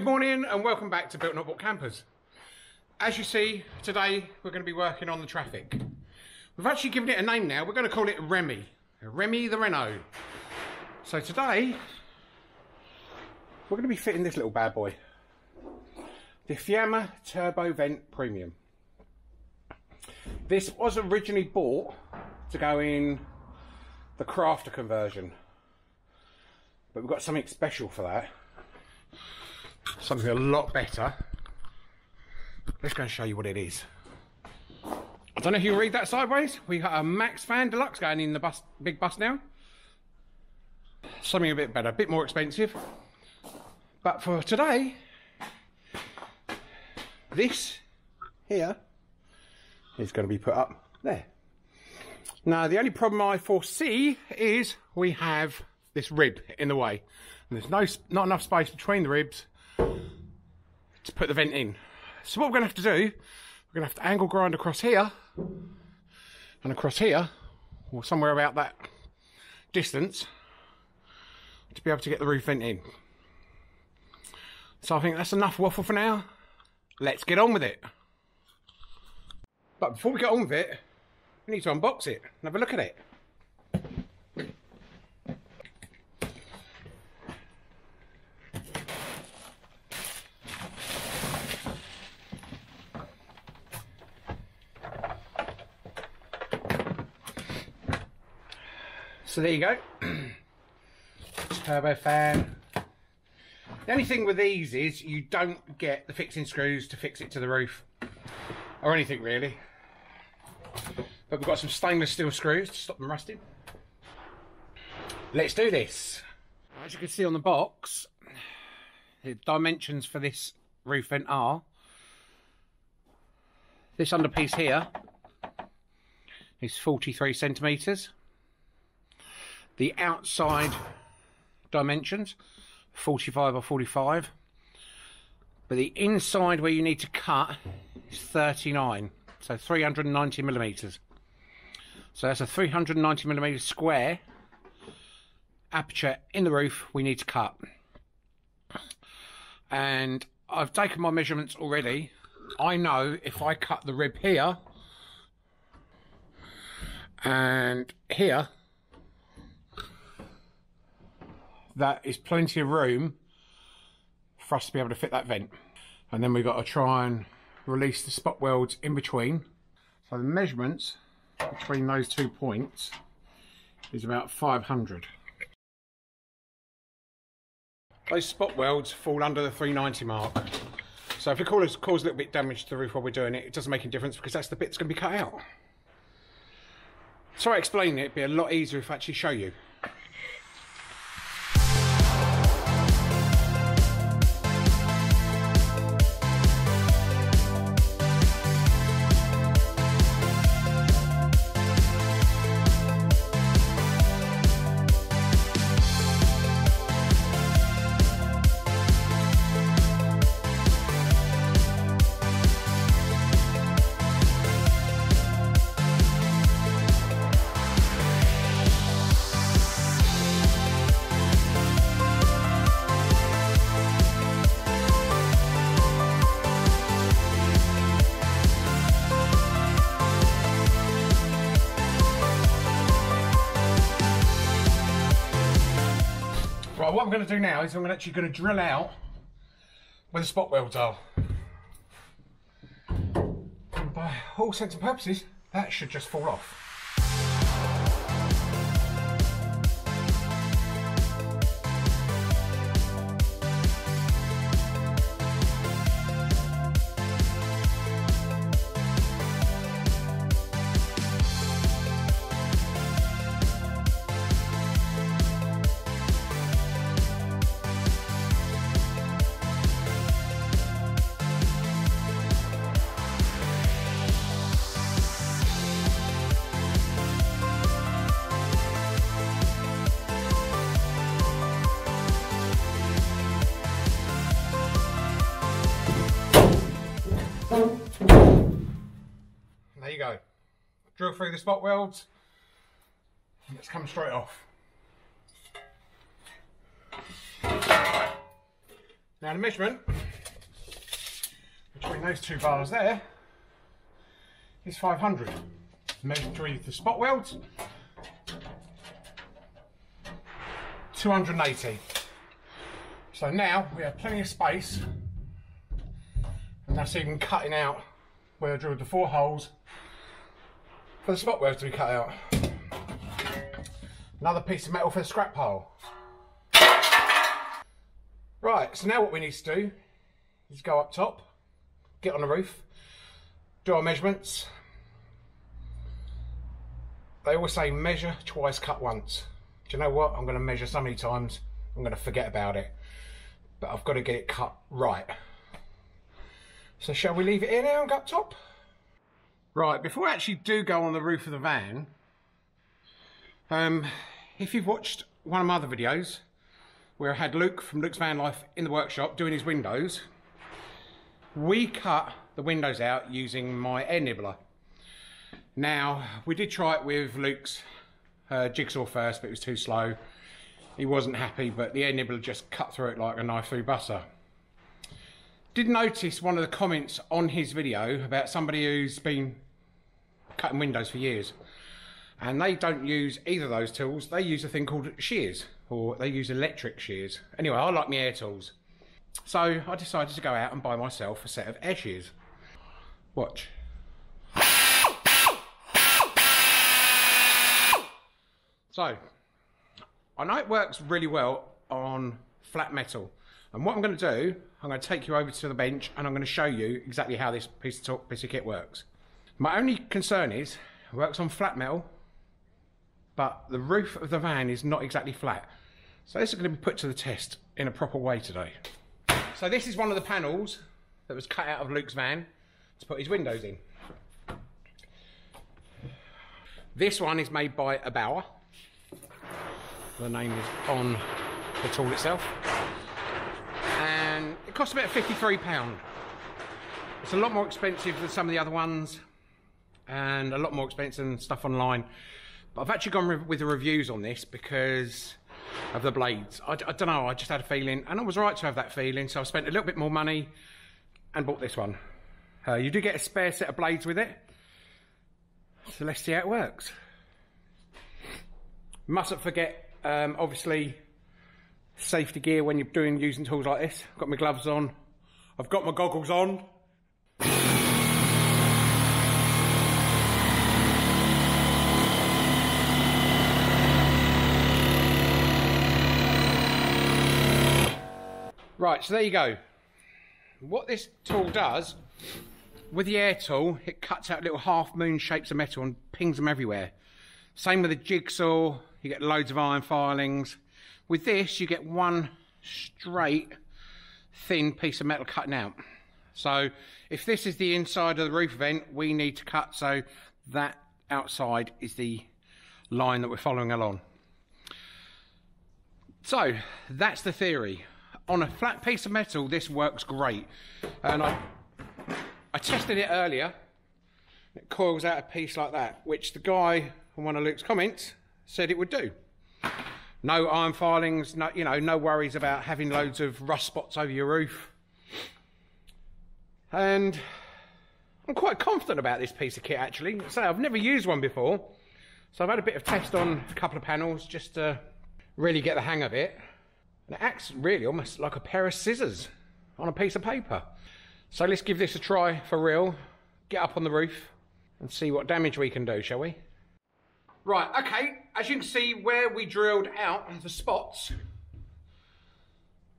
Good morning and welcome back to Built Not Bought Campers. As you see, today we're going to be working on the Trafic. We've actually given it a name now. We're going to call it Remy. Remy the Renault. So today we're going to be fitting this little bad boy. The Fiamma Turbo Vent Premium. This was originally bought to go in the Crafter conversion. But we've got something special for that. Something a lot better. Let's go and show you what it is. I don't know if you read that sideways. We got a Max Fan Deluxe going in the bus, big bus now. Something a bit better, a bit more expensive. But for today, this here is going to be put up there. Now the only problem I foresee is we have this rib in the way. And there's not enough space between the ribs to put the vent in. So what we're going to have to do, we're going to have to angle grind across here and across here, or somewhere about that distance, to be able to get the roof vent in. So I think that's enough waffle for now. Let's get on with it. But before we get on with it, we need to unbox it and have a look at it. So there you go, turbo fan. The only thing with these is you don't get the fixing screws to fix it to the roof, or anything really. But we've got some stainless steel screws to stop them rusting. Let's do this. As you can see on the box, the dimensions for this roof vent are, this underpiece here is 43 centimetres. The outside dimensions, 45 or 45. But the inside where you need to cut is 39. So 390 millimetres. So that's a 390 millimetre square aperture in the roof we need to cut. And I've taken my measurements already. I know if I cut the rib here and here, that is plenty of room for us to be able to fit that vent. And then we've got to try and release the spot welds in between. So the measurements between those 2 points is about 500. Those spot welds fall under the 390 mark. So if it cause a little bit of damage to the roof while we're doing it, it doesn't make any difference because that's the bit that's going to be cut out. Sorry explaining it, it'd be a lot easier if I actually show you. Right, what I'm going to do now is I'm actually going to drill out where the spot welds are. And by all intents and purposes, that should just fall off. There you go. Drill through the spot welds and it's come straight off. Now the measurement between those two bars there is 500. Measuring the spot welds, 280. So now we have plenty of space, and that's even cutting out where I drilled the 4 holes for the spot welds to be cut out. Another piece of metal for the scrap pile. Right, so now what we need to do is go up top, get on the roof, do our measurements. They always say measure twice, cut once. Do you know what? I'm going to measure so many times, I'm going to forget about it. But I've got to get it cut right. So shall we leave it here now and go up top? Right, before I actually do go on the roof of the van, if you've watched one of my other videos, where I had Luke from Luke's Van Life in the workshop doing his windows, we cut the windows out using my air nibbler. Now, we did try it with Luke's jigsaw first, but it was too slow. He wasn't happy, but the air nibbler just cut through it like a knife through butter. Did notice one of the comments on his video about somebody who's been cutting windows for years, and they don't use either of those tools. They use a thing called shears, or they use electric shears. Anyway, I like my air tools. So I decided to go out and buy myself a set of air shears. Watch. So, I know it works really well on flat metal, and what I'm going to do, I'm going to take you over to the bench and I'm going to show you exactly how this piece of kit works. My only concern is, it works on flat metal, but the roof of the van is not exactly flat. So this is going to be put to the test in a proper way today. So this is one of the panels that was cut out of Luke's van to put his windows in. This one is made by a Bauer. The name is on the tool itself, and it costs about £53. It's a lot more expensive than some of the other ones, and a lot more expensive than stuff online. But I've actually gone with the reviews on this because of the blades. I don't know, I just had a feeling, and I was right to have that feeling, so I spent a little bit more money and bought this one. You do get a spare set of blades with it, so let's see how it works. Mustn't forget, obviously, safety gear when you're using tools like this. I've got my gloves on, I've got my goggles on. Right, so there you go. What this tool does, with the air tool, it cuts out little half moon shapes of metal and pings them everywhere. Same with the jigsaw, you get loads of iron filings. With this, you get one straight, thin piece of metal cutting out. So, if this is the inside of the roof vent, we need to cut so that outside is the line that we're following along. So, that's the theory. On a flat piece of metal, this works great. And I tested it earlier. It coils out a piece like that, which the guy on one of Luke's comments said it would do. No iron filings, no, no worries about having loads of rust spots over your roof. And I'm quite confident about this piece of kit, actually. So I've never used one before, so I've had a bit of test on a couple of panels just to really get the hang of it. And it acts really almost like a pair of scissors on a piece of paper. So let's give this a try for real. Get up on the roof and see what damage we can do, shall we? Right, okay, as you can see where we drilled out the spots,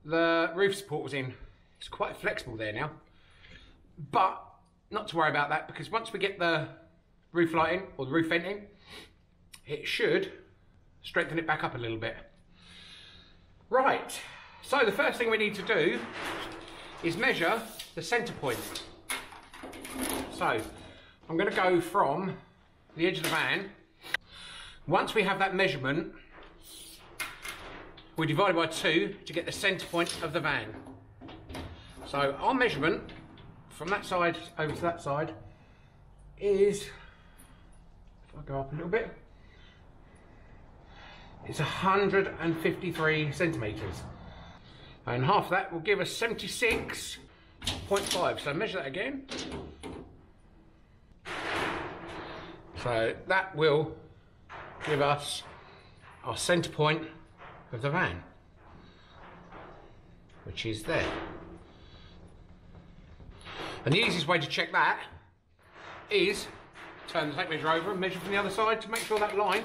the roof support was in. It's quite flexible there now. But not to worry about that, because once we get the roof lighting or the roof venting, it should strengthen it back up a little bit. Right, so the first thing we need to do is measure the centre point. So, I'm going to go from the edge of the van. Once we have that measurement, we divide it by 2 to get the centre point of the van. So, our measurement from that side over to that side is, if I go up a little bit, it's 153 centimetres. And half of that will give us 76. 0.5, so measure that again. So that will give us our centre point of the van, which is there. And the easiest way to check that is turn the tape measure over and measure from the other side to make sure that line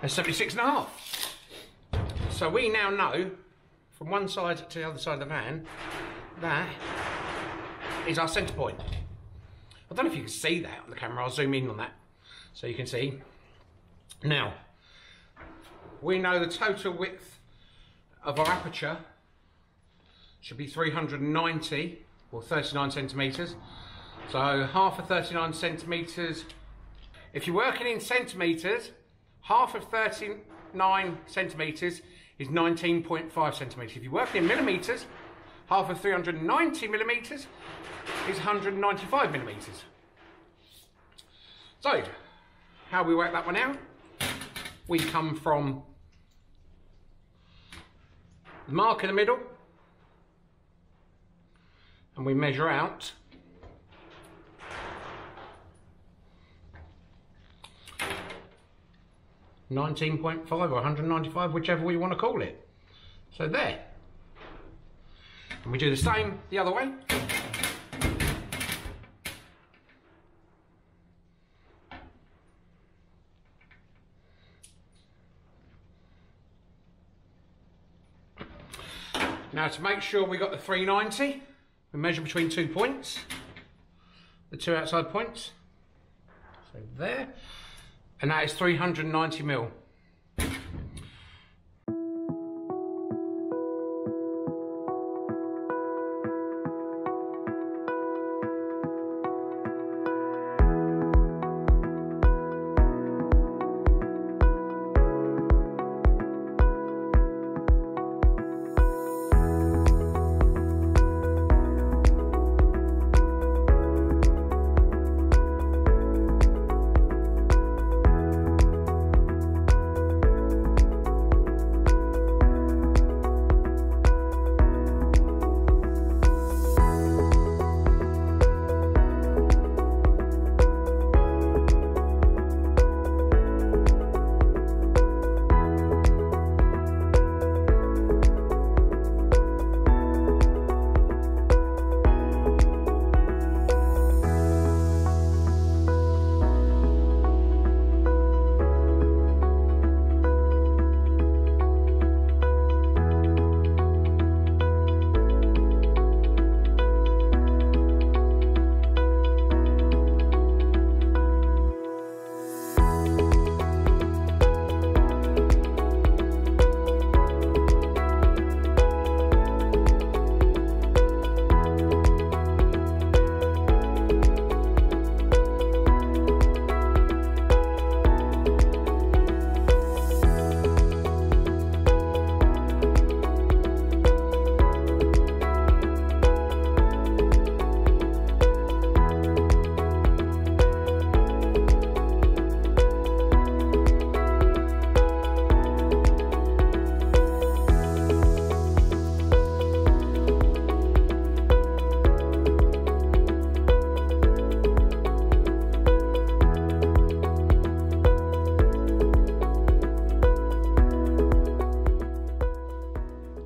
is 76.5. So we now know from one side to the other side of the van that is our centre point. I don't know if you can see that on the camera. I'll zoom in on that so you can see. Now, we know the total width of our aperture should be 390 or 39 centimetres. So half of 39 centimetres. If you're working in centimetres, half of 39 centimetres is 19.5 centimetres. If you're working in millimetres, half of 390 millimetres is 195 millimetres. So, how we work that one out? We come from the mark in the middle and we measure out .5 or 195, whichever we want to call it. So there. And we do the same the other way. Now to make sure we got the 390, we measure between 2 points, the two outside points. So there. And that is 390 mil.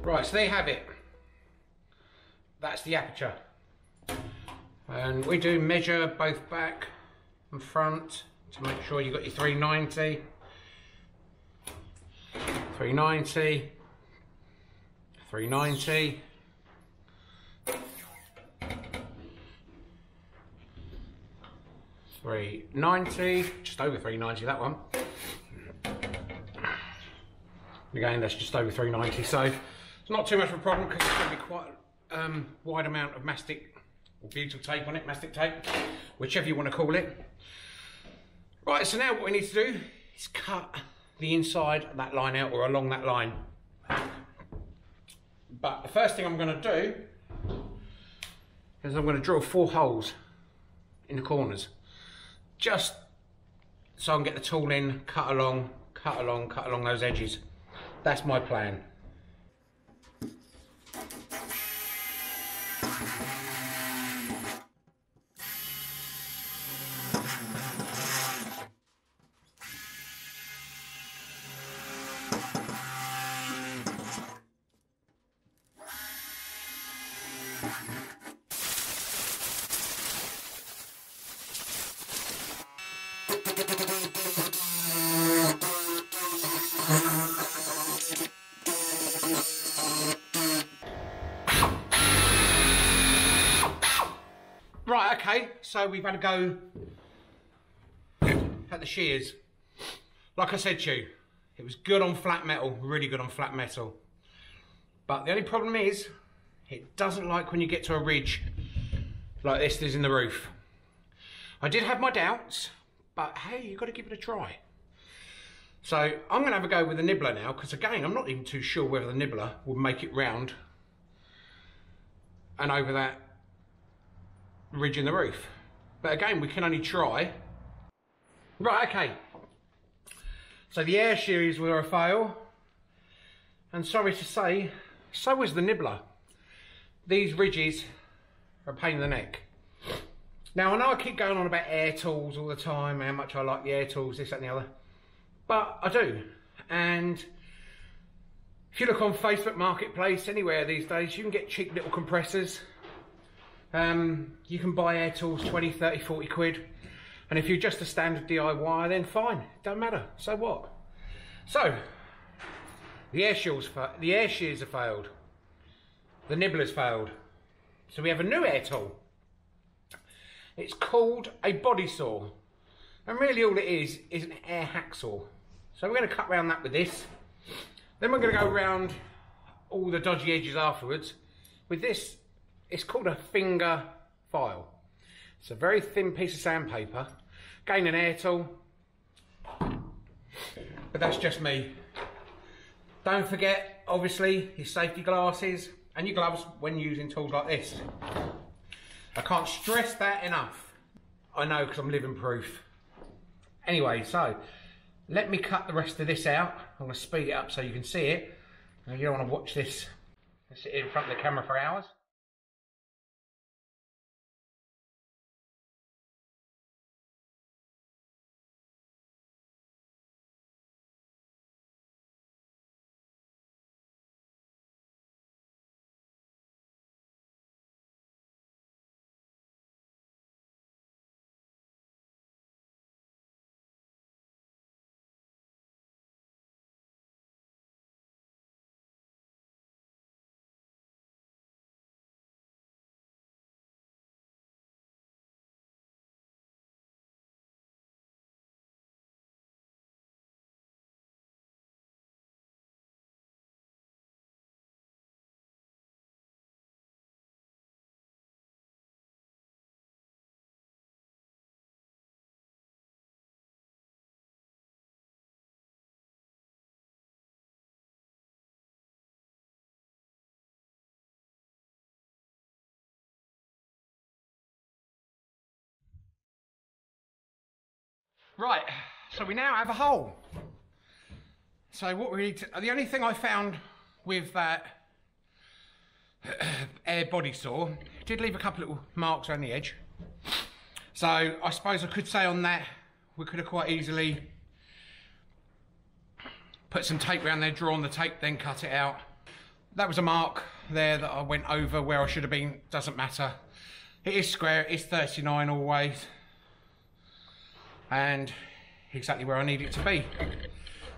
Right, so there you have it. That's the aperture. And we do measure both back and front to make sure you've got your 390, 390, 390, 390, just over 390 that one. Again, that's just over 390, so it's not too much of a problem because it's going to be quite a wide amount of mastic or butyl tape on it, mastic tape, whichever you want to call it. Right, so now what we need to do is cut the inside of that line out or along that line. But the first thing I'm going to do is I'm going to drill 4 holes in the corners, just so I can get the tool in, cut along those edges. That's my plan. okay, so we've had a go at the shears. Like I said to you, it was good on flat metal, really good on flat metal. But the only problem is, it doesn't like when you get to a ridge like this is in the roof. I did have my doubts, but hey, you've got to give it a try. So I'm going to have a go with the nibbler now, because again, I'm not even too sure whether the nibbler will make it round and over that ridge in the roof. But again, we can only try. Right, okay. So the air shears were a fail. And sorry to say, so was the nibbler. These ridges are a pain in the neck. Now, I know I keep going on about air tools all the time, how much I like the air tools, this, that and the other. But I do. And if you look on Facebook Marketplace, anywhere these days, you can get cheap little compressors. You can buy air tools 20, 30, 40 quid. And if you're just a standard DIY, then fine, don't matter, so what? So, the air shears have failed. The nibbler's failed. So we have a new air tool. It's called a body saw. And really all it is an air hacksaw. So we're going to cut around that with this. Then we're going to go around all the dodgy edges afterwards. With this, it's called a finger file. It's a very thin piece of sandpaper. Again, an air tool. But that's just me. Don't forget, obviously, your safety glasses and your gloves when using tools like this. I can't stress that enough. I know, because I'm living proof. Anyway, so let me cut the rest of this out. I'm going to speed it up so you can see it. Now, you don't want to watch this and sit in front of the camera for hours. Right, so we now have a hole. So what we need to, the only thing I found with that air body saw, did leave a couple little marks around the edge. So I suppose I could say on that, we could have quite easily put some tape around there, draw on the tape, then cut it out. That was a mark there that I went over where I should have been, doesn't matter. It is square, it's 39 always. And exactly where I need it to be.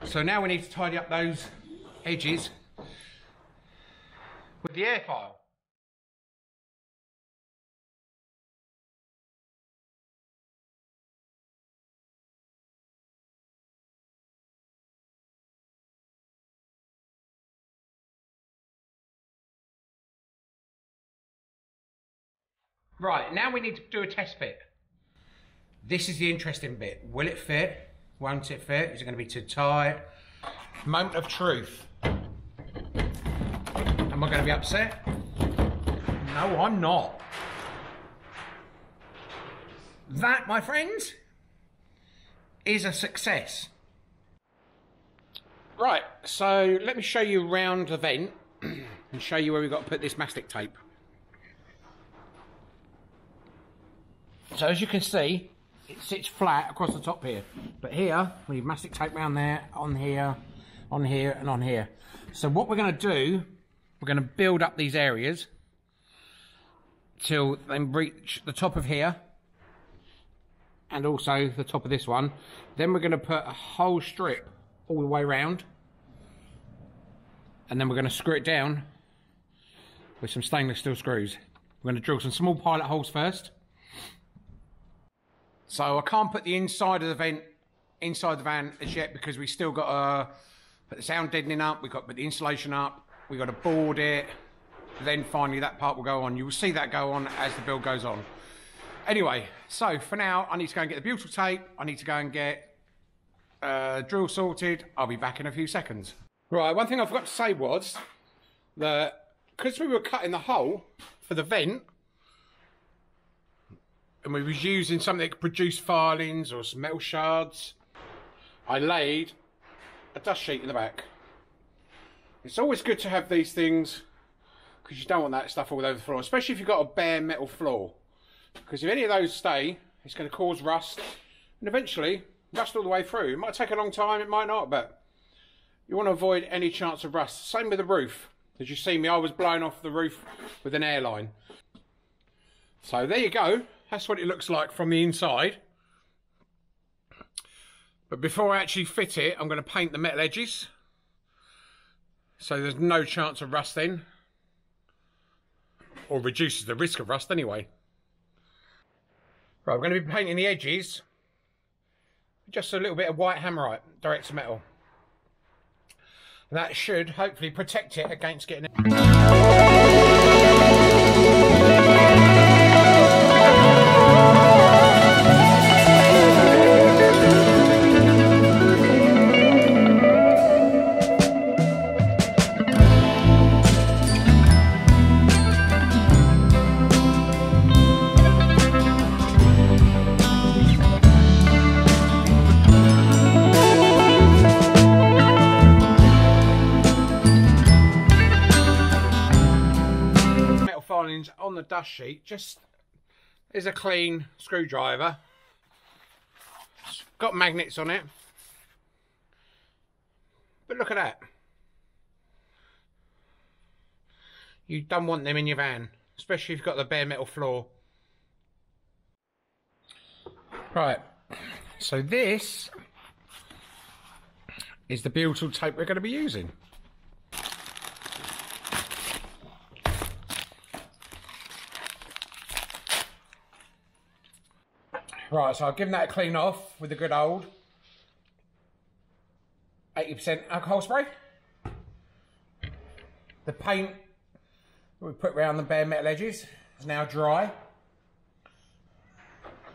So now we need to tidy up those edges with the air file. Right, now we need to do a test fit. This is the interesting bit. Will it fit? Won't it fit? Is it going to be too tight? Moment of truth. Am I going to be upset? No, I'm not. That, my friends, is a success. Right, so let me show you around the vent and show you where we've got to put this mastic tape. So as you can see, it sits flat across the top here, but here we have mastic tape around there, on here, on here, and on here. So what we're going to do, we're going to build up these areas till they reach the top of here, and also the top of this one. Then we're going to put a whole strip all the way around, and then we're going to screw it down with some stainless steel screws. We're going to drill some small pilot holes first, So I can't put the inside of the vent inside the van as yet because we still got to put the sound deadening up, we've got to put the insulation up, we've got to board it, then finally that part will go on. You will see that go on as the build goes on. Anyway, so for now I need to go and get the butyl tape, I need to go and get drill sorted. I'll be back in a few seconds. Right, one thing I forgot to say was that because we were cutting the hole for the vent and we was using something that could produce filings or some metal shards, I laid a dust sheet in the back. It's always good to have these things because you don't want that stuff all over the floor, especially if you've got a bare metal floor, because if any of those stay, it's going to cause rust and eventually rust all the way through. It might take a long time, it might not, but you want to avoid any chance of rust. Same with the roof. As you see me, I was blowing off the roof with an airline. So there you go. That's what it looks like from the inside. But before I actually fit it, I'm going to paint the metal edges, so there's no chance of rust then, or reduces the risk of rust anyway. Right, I'm going to be painting the edges with just a little bit of white hammerite, direct to metal. And that should hopefully protect it against getting on the dust sheet. Just is a clean screwdriver. It's got magnets on it, but look at that. You don't want them in your van, especially if you've got the bare metal floor. Right, so this is the butyl tape we're going to be using. Right, so I've given that a clean off with a good old 80% alcohol spray. The paint that we put around the bare metal edges is now dry.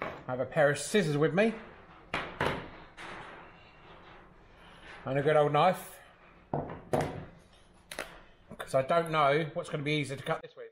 I have a pair of scissors with me and a good old knife, because I don't know what's going to be easier to cut this with.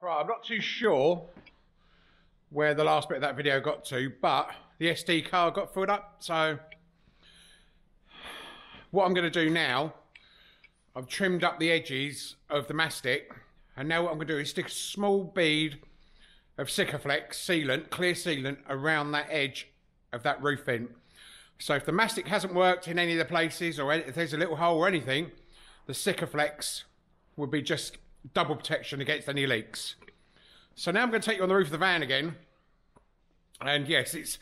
Right, I'm not too sure where the last bit of that video got to, but the SD card got filled up. So what I'm going to do now, I've trimmed up the edges of the mastic, and now what I'm going to do is stick a small bead of Sikaflex sealant, clear sealant, around that edge of that roof vent. So if the mastic hasn't worked in any of the places, or if there's a little hole or anything, the Sikaflex will be just double protection against any leaks. So now I'm going to take you on the roof of the van again. And yes, it's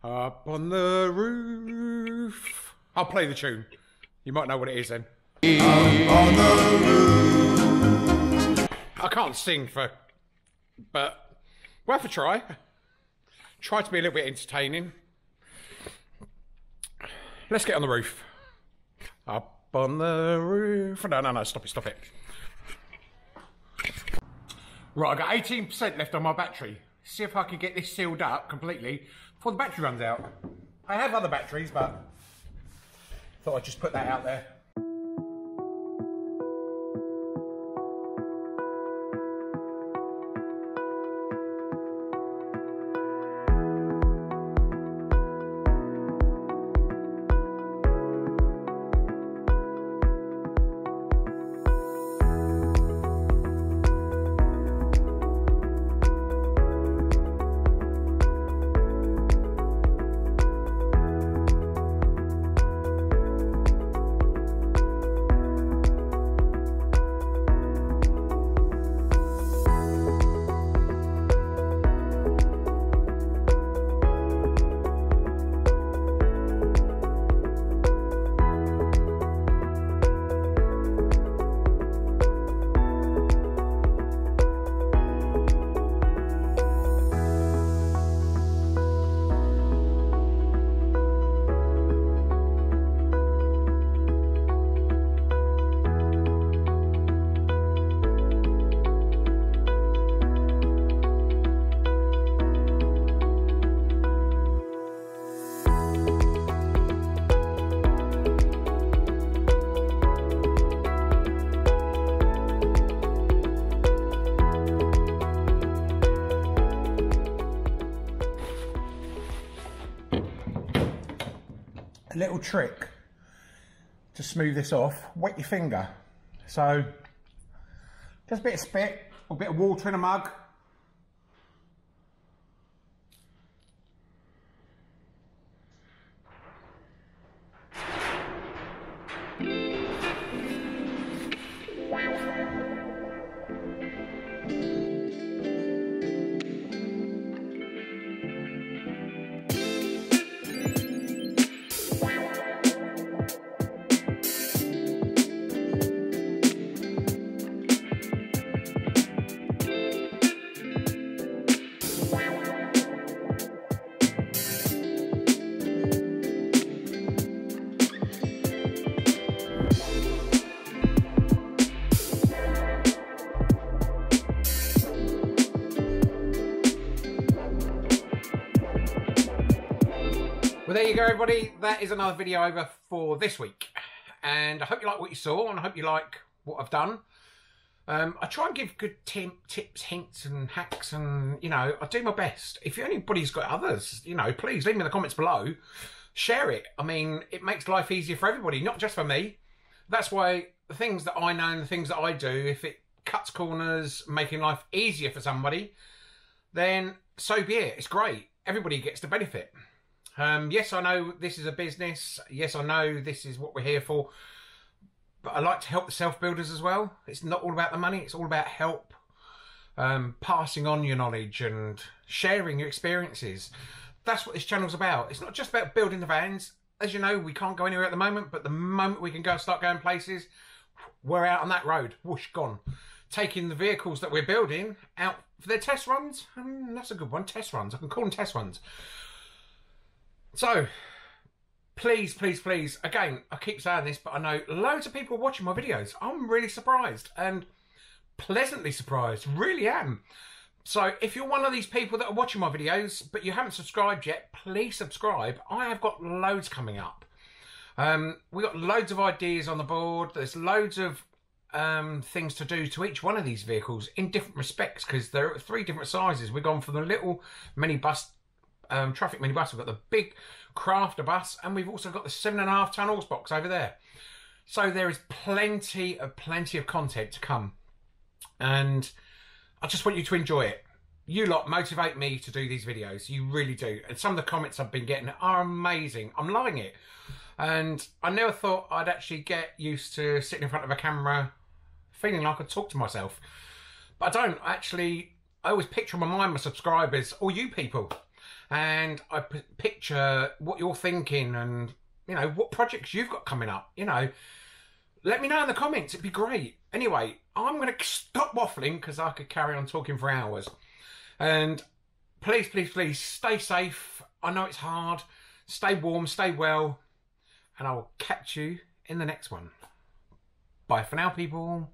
up on the roof. I'll play the tune. You might know what it is then. Up on the roof. I can't sing but worth a try. Try to be a little bit entertaining. Let's get on the roof. Up on the roof. No, stop it. Right, I've got 18% left on my battery. See if I can get this sealed up completely before the battery runs out. I have other batteries, but thought I'd just put that out there. A little trick to smooth this off, wet your finger. So just a bit of spit or a bit of water in a mug. Well, there you go, everybody. That is another video over for this week. And I hope you like what you saw, and I hope you like what I've done. I try and give good tips, hints and hacks, and, you know, I do my best. If anybody's got others, you know, please leave me in the comments below. Share it. I mean, it makes life easier for everybody, not just for me. That's why the things that I know and the things that I do, if it cuts corners, making life easier for somebody, then so be it. It's great. Everybody gets to benefit. Yes, I know this is a business. Yes, I know this is what we're here for. But I like to help the self-builders as well. It's not all about the money. It's all about help. Passing on your knowledge and sharing your experiences. That's what this channel's about. It's not just about building the vans. As you know, we can't go anywhere at the moment. But the moment we can go start going places, we're out on that road. Whoosh, gone. Taking the vehicles that we're building out for their test runs. That's a good one. Test runs. I can call them test runs. So, please, please, please, again, I keep saying this, but I know loads of people watching my videos. I'm really surprised and pleasantly surprised, really am. So, if you're one of these people that are watching my videos, but you haven't subscribed yet, please subscribe. I have got loads coming up. We've got loads of ideas on the board. There's loads of things to do to each one of these vehicles in different respects, because there are 3 different sizes. We've gone from the little minibus, Trafic minibus. We've got the big crafter bus, and we've also got the 7.5 ton horse box over there. So there is plenty of content to come, and I just want you to enjoy it. You lot motivate me to do these videos. You really do. And some of the comments I've been getting are amazing. I'm loving it. And I never thought I'd actually get used to sitting in front of a camera feeling like I talk to myself. But I don't. Actually, I always picture in my mind my subscribers, or you people. And I picture what you're thinking and, you know, what projects you've got coming up. You know, let me know in the comments. It'd be great. Anyway, I'm going to stop waffling because I could carry on talking for hours. And please, please, please stay safe. I know it's hard. Stay warm, stay well. And I will catch you in the next one. Bye for now, people.